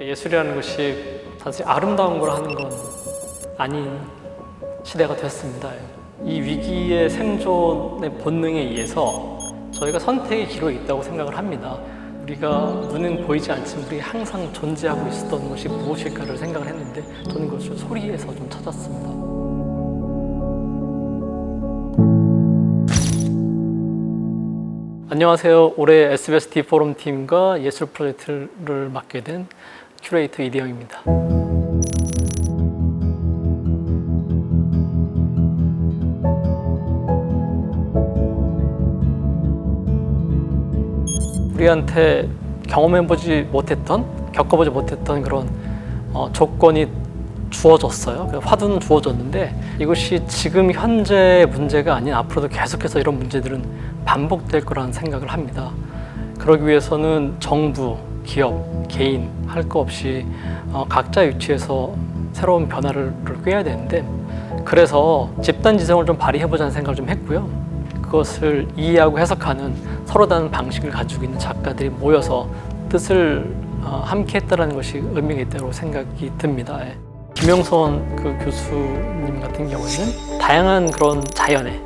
예술이라는 것이 사실 아름다운 걸 하는 건 아닌 시대가 됐습니다. 이 위기의 생존의 본능에 의해서 저희가 선택의 기로에 있다고 생각을 합니다. 우리가 눈은 보이지 않지만 우리 항상 존재하고 있었던 것이 무엇일까를 생각을 했는데 저는 그것을 소리에서 좀 찾았습니다. 안녕하세요. 올해 SBS D4럼 팀과 예술 프로젝트를 맡게 된 큐레이터 이대영입니다. 우리한테 경험해보지 못했던, 겪어보지 못했던 그런 조건이 주어졌어요. 화두는 주어졌는데 이것이 지금 현재의 문제가 아닌 앞으로도 계속해서 이런 문제들은 반복될 거라는 생각을 합니다. 그러기 위해서는 정부, 기업, 개인 할 거 없이 각자 위치에서 새로운 변화를 꾀해야 되는데, 그래서 집단지성을 좀 발휘해보자는 생각을 좀 했고요. 그것을 이해하고 해석하는 서로 다른 방식을 가지고 있는 작가들이 모여서 뜻을 함께 했다는 것이 의미가 있다고 생각이 듭니다. 김영선 교수님 같은 경우에는 다양한 그런 자연의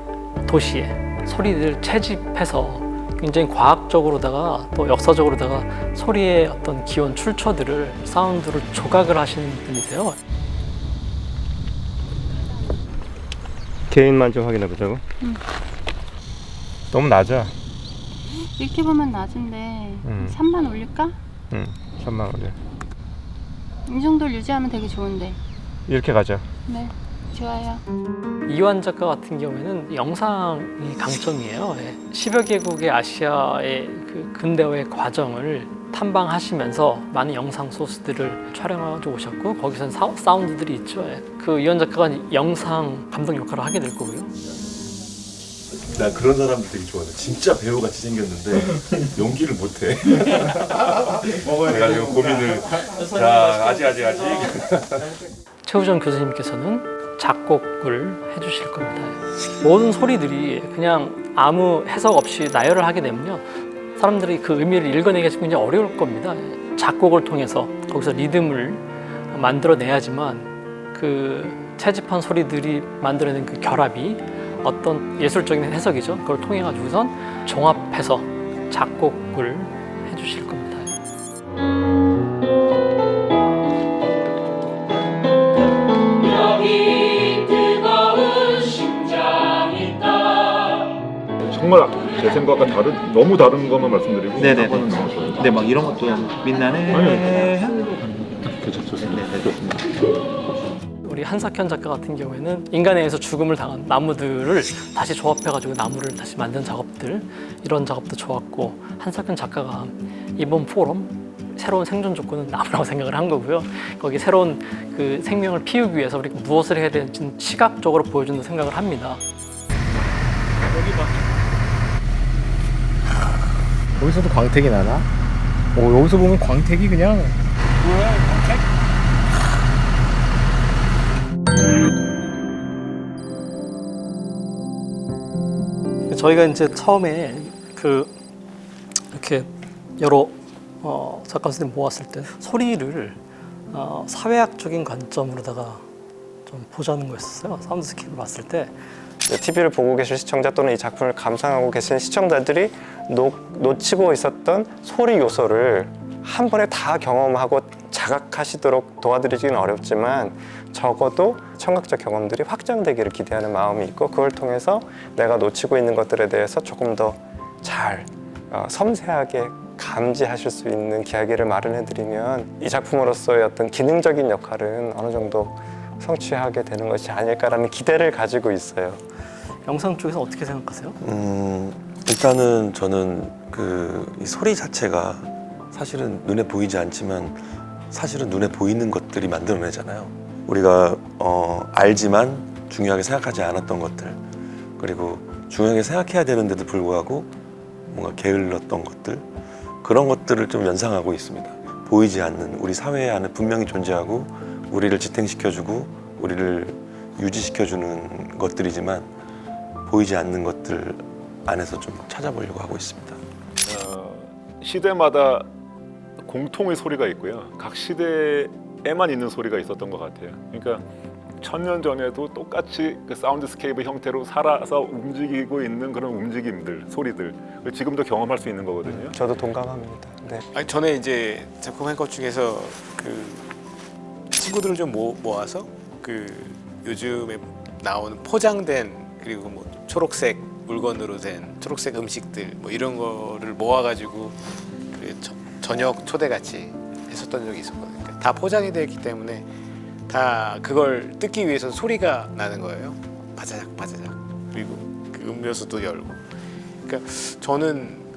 도시의 소리들을 채집해서 굉장히 과학적으로다가 또 역사적으로다가 소리의 어떤 기원 출처들을 사운드를 조각을 하시는 분이세요. 개인만 좀 확인해 보자고. 너무 낮아. 이렇게 보면 낮은데 3만 올릴까? 3만 원이야. 이 정도를 유지하면 되게 좋은데. 이렇게 가자. 네, 좋아요. 이완 작가 같은 경우에는 영상이 강점이에요. 10여 개국의 아시아의 그 근대화의 과정을 탐방하시면서 많은 영상 소스들을 촬영하고 오셨고, 거기서는 사운드들이 있죠. 그 이완 작가가 영상 감독 역할을 하게 될 거고요. 난 그런 사람들 되게 좋아해. 진짜 배우같이 생겼는데 연기를 못해. 그래가지고 고민을. 자, 아직. 최우정 교수님께서는 작곡을 해주실 겁니다. 모든 소리들이 그냥 아무 해석 없이 나열을 하게 되면요, 사람들이 그 의미를 읽어내기가 굉장히 어려울 겁니다. 작곡을 통해서 거기서 리듬을 만들어내야지만 그 채집한 소리들이 만들어낸 그 결합이 어떤 예술적인 해석이죠. 그걸 통해 가지고선 종합해서 작곡을 해주실 겁니다. 정말 제 생각과 너무 다른 것만 말씀드리고 네네네. 하고는 너무 좋아요. 근데 막 이런 것도 빛나네. 좋습니다. 우리 한석현 작가 같은 경우에는 인간에 의해서 죽음을 당한 나무들을 다시 조합해가지고 나무를 다시 만든 작업들, 이런 작업도 좋았고, 한석현 작가가 이번 포럼 새로운 생존 조건은 나무라고 생각을 한 거고요. 거기 새로운 그 생명을 피우기 위해서 우리가 무엇을 해야 되는지 시각적으로 보여준다고 생각을 합니다. 여기서도 광택이 나나? 여기서 보면 광택이 그냥 저희가 이제 처음에 이렇게 여러 작가 선생님 모았을 때 소리를 사회학적인 관점으로다가 좀 보자는 거였어요. 사운드스케이프를 봤을 때 TV를 보고 계실 시청자 또는 이 작품을 감상하고 계신 시청자들이 놓치고 있었던 소리 요소를 한 번에 다 경험하고 자각하시도록 도와드리기는 어렵지만 적어도 청각적 경험들이 확장되기를 기대하는 마음이 있고, 그걸 통해서 내가 놓치고 있는 것들에 대해서 조금 더 잘 섬세하게 감지하실 수 있는 기하기를 마련해드리면 이 작품으로서의 어떤 기능적인 역할은 어느 정도 성취하게 되는 것이 아닐까라는 기대를 가지고 있어요. 영상 쪽에서 어떻게 생각하세요? 일단은 저는 이 소리 자체가 사실은 눈에 보이지 않지만 사실은 눈에 보이는 것들이 만들어내잖아요. 우리가 알지만 중요하게 생각하지 않았던 것들, 그리고 중요하게 생각해야 되는데도 불구하고 뭔가 게을렀던 것들, 그런 것들을 좀 연상하고 있습니다. 보이지 않는 우리 사회 안에 분명히 존재하고 우리를 지탱시켜주고 우리를 유지시켜주는 것들이지만 보이지 않는 것들 안에서 좀 찾아보려고 하고 있습니다. 시대마다 공통의 소리가 있고요. 각 시대에만 있는 소리가 있었던 것 같아요. 그러니까 1000년 전에도 똑같이 그 사운드스케이프 형태로 살아서 움직이고 있는 그런 움직임들, 소리들 지금도 경험할 수 있는 거거든요. 저도 동감합니다. 네. 아니, 저는 이제 작품한 것 중에서 그 친구들을 좀 모아서 그 요즘에 나오는 포장된 그리고 뭐 초록색 물건으로 된 초록색 음식들 뭐 이런 거를 모아가지고 그 저녁 초대 같이 했었던 적이 있었거든요. 그러니까 다 포장이 되어 있기 때문에 다 그걸 뜯기 위해서 소리가 나는 거예요. 바자작 바자작. 그리고 그 음료수도 열고. 그러니까 저는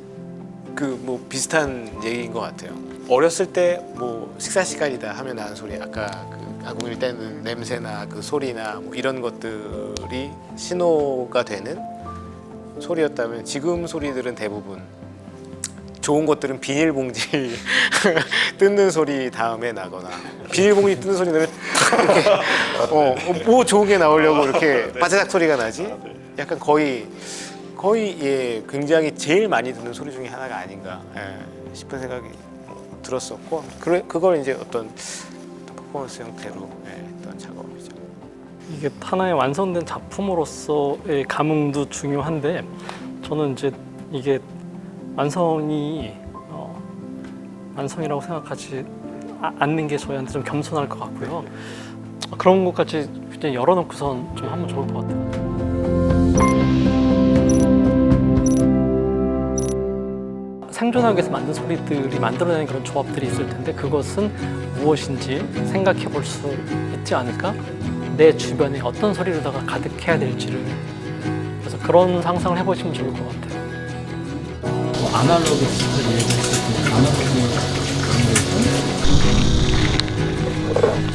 그 뭐 비슷한 얘기인 것 같아요. 어렸을 때 뭐 식사 시간이다 하면 나는 소리, 아까 그 아궁이를 떼는 냄새나 그 소리나 뭐 이런 것들이 신호가 되는 소리였다면, 지금 소리들은 대부분 좋은 것들은 비닐봉지 뜯는 소리 다음에 나거나, 비닐봉지 뜯는 소리 나면 이렇게 뭐 좋은 게 나오려고 이렇게 바자작 소리가 나지. 약간 거의 예, 굉장히 제일 많이 듣는 소리 중에 하나가 아닌가 싶은 생각이 들었었고, 그걸 이제 어떤 퍼포먼스 형태로 했던 작업이죠. 이게 하나의 완성된 작품으로서의 감흥도 중요한데, 저는 이제 이게 완성이 완성이라고 생각하지 않는 게 저희한테 좀 겸손할 것 같고요. 그런 것까지 그냥 열어놓고선 좀 하면 좋을 것 같아요. 생존하기 위해서 만든 소리들이 만들어내는 그런 조합들이 있을 텐데, 그것은 무엇인지 생각해 볼 수 있지 않을까? 내 주변에 어떤 소리로다가 가득해야 될지를. 그래서 그런 상상을 해보시면 좋을 것 같아요. 아날로그 시스템을 얘기했을 때 아날로그